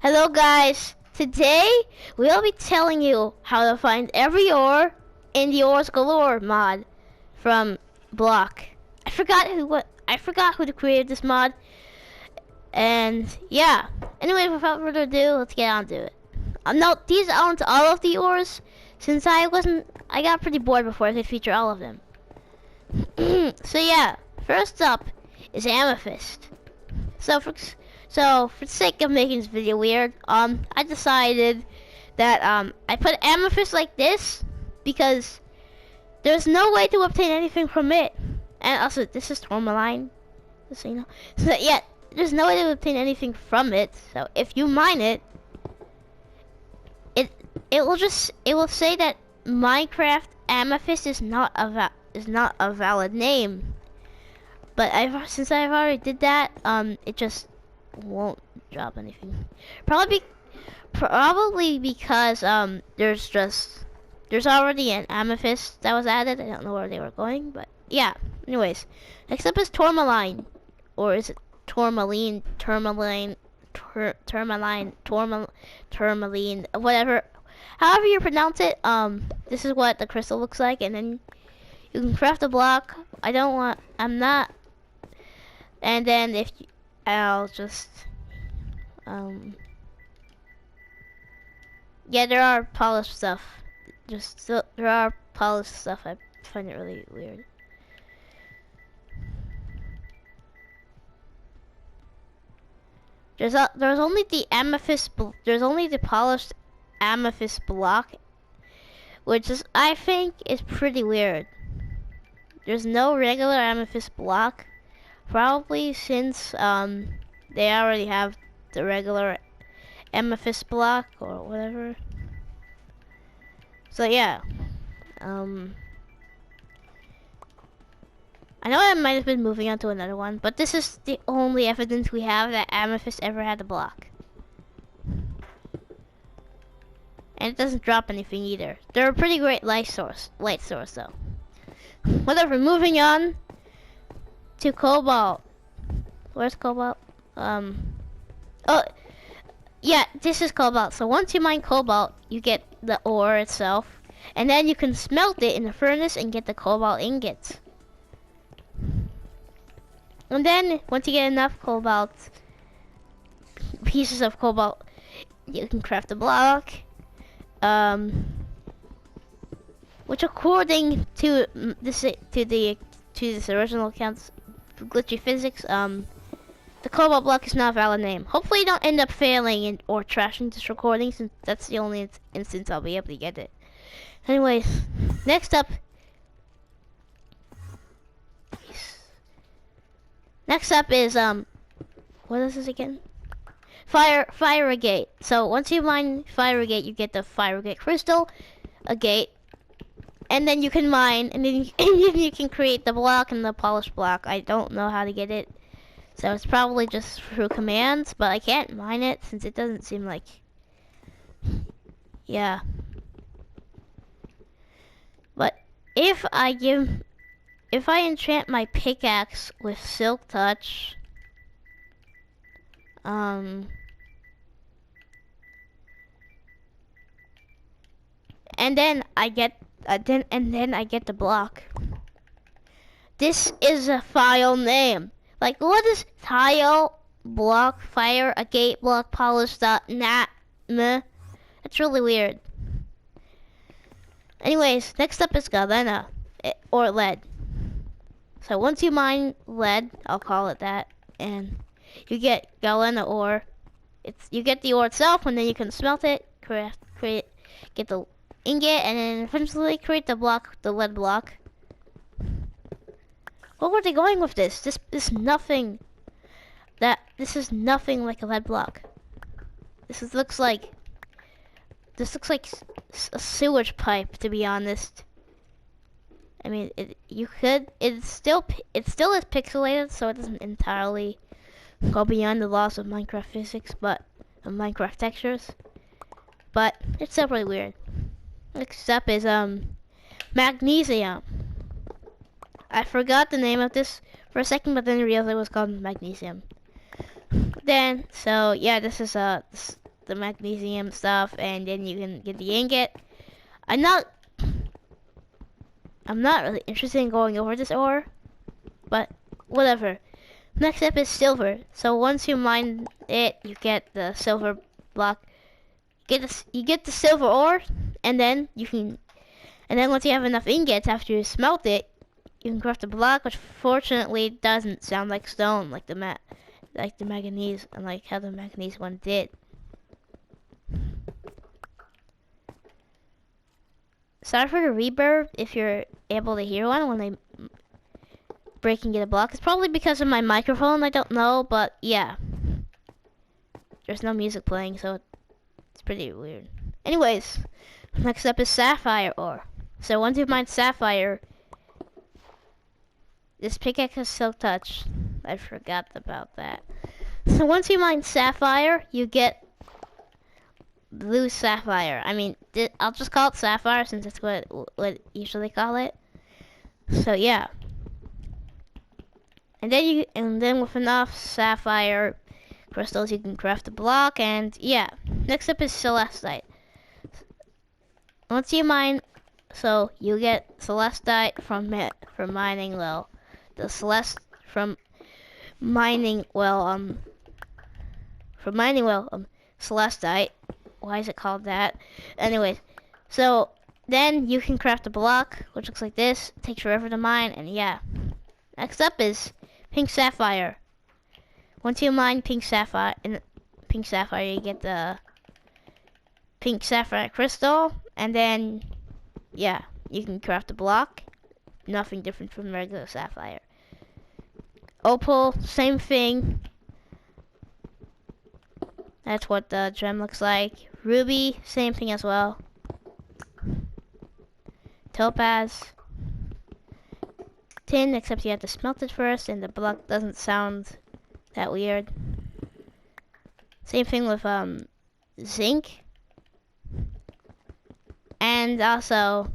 Hello guys, today we'll be telling you how to find every ore in the Ores Galore mod from Block. I forgot who created this mod, and yeah. Anyway, without further ado, let's get on to it. No, these aren't all of the ores, since I got pretty bored before I could feature all of them. So yeah, first up is Amethyst. So for the sake of making this video weird, I decided that I put amethyst like this because there's no way to obtain anything from it. And also, this is tourmaline, just so you know. So yeah, there's no way to obtain anything from it. So if you mine it, it will say that Minecraft amethyst is not a valid name. But since I've already did that, it just won't drop anything. Probably because there's already an amethyst that was added. I don't know where they were going, but yeah. Anyways, next up is tourmaline, or is it tourmaline, tourmaline, whatever. However you pronounce it. This is what the crystal looks like, and then you can craft a block. I'm not. And then I'll just, yeah, there are polished stuff. There are polished stuff. I find it really weird. There's only the amethyst. There's only the polished amethyst block, which I think is pretty weird. There's no regular amethyst block. Probably since they already have the regular amethyst block or whatever. So yeah, I know I might have been moving on to another one, but this is the only evidence we have that amethyst ever had a block. And it doesn't drop anything either. They're a pretty great light source though. Whatever, moving on to cobalt. Where's cobalt? Oh, yeah, this is cobalt. So once you mine cobalt, you get the ore itself, and then you can smelt it in the furnace and get the cobalt ingots. And then once you get enough cobalt, pieces of cobalt, you can craft a block. Which according to this original account's glitchy physics, the cobalt block is not a valid name. Hopefully you don't end up failing or trashing this recording, since that's the only instance I'll be able to get it. Anyways, next up is what is this again? Fire agate. So once you mine fire agate, you get the fire agate crystal, agate, and then you can mine, and then you can create the block and the polished block. I don't know how to get it, so it's probably just through commands, but I can't mine it since it doesn't seem like, yeah. But if I enchant my pickaxe with silk touch, and then I get the block. This is a file name. Like, what is tile block fire a gate block polish dot nat meh? That's really weird. Anyways, next up is galena or lead. So once you mine lead, I'll call it that, and you get galena ore. You get the ore itself, and then you can smelt it, get the ingot, and then eventually create the lead block. Where were they going with this? This is nothing like a lead block. This looks like a sewage pipe, to be honest. I mean, it still is pixelated, so it doesn't entirely go beyond the laws of Minecraft physics, but of Minecraft textures. But it's still pretty weird. Next up is magnesium. I forgot the name of this for a second, but then I realized it was called magnesium. So yeah, this is the magnesium stuff, and then you can get the ingot. I'm not really interested in going over this ore, but whatever. Next step is silver. So once you mine it, you get the silver block. You get the silver ore, and then once you have enough ingots after you smelt it, you can craft a block, which fortunately doesn't sound like stone, like the manganese, and like how the manganese one did. Sorry for the reverb if you're able to hear one when I'm breaking it a block. It's probably because of my microphone, I don't know, but yeah. There's no music playing, so it's pretty weird. Anyways, next up is sapphire ore. So once you mine sapphire, this pickaxe has silk touch. I forgot about that. So once you mine sapphire, you get blue sapphire. I mean, I'll just call it sapphire since that's what usually call it. So yeah. And then with enough sapphire crystals, you can craft a block. And yeah, next up is celestite. Once you mine, so you get celestite from mining celestite. Why is it called that? Anyways, so then you can craft a block, which looks like this. It takes forever to mine, and yeah. Next up is pink sapphire. Once you mine pink sapphire, you get the pink sapphire crystal, and then yeah, you can craft a block. Nothing different from regular sapphire. Opal, same thing. That's what the gem looks like. Ruby, same thing as well. Topaz. Tin, except you have to smelt it first, and the block doesn't sound that weird. Same thing with zinc. And also,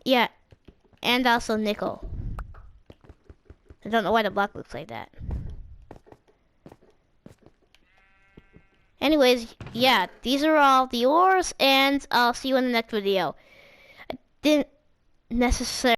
yeah, and also nickel. I don't know why the block looks like that. Anyways, yeah, these are all the ores, and I'll see you in the next video. I didn't necessarily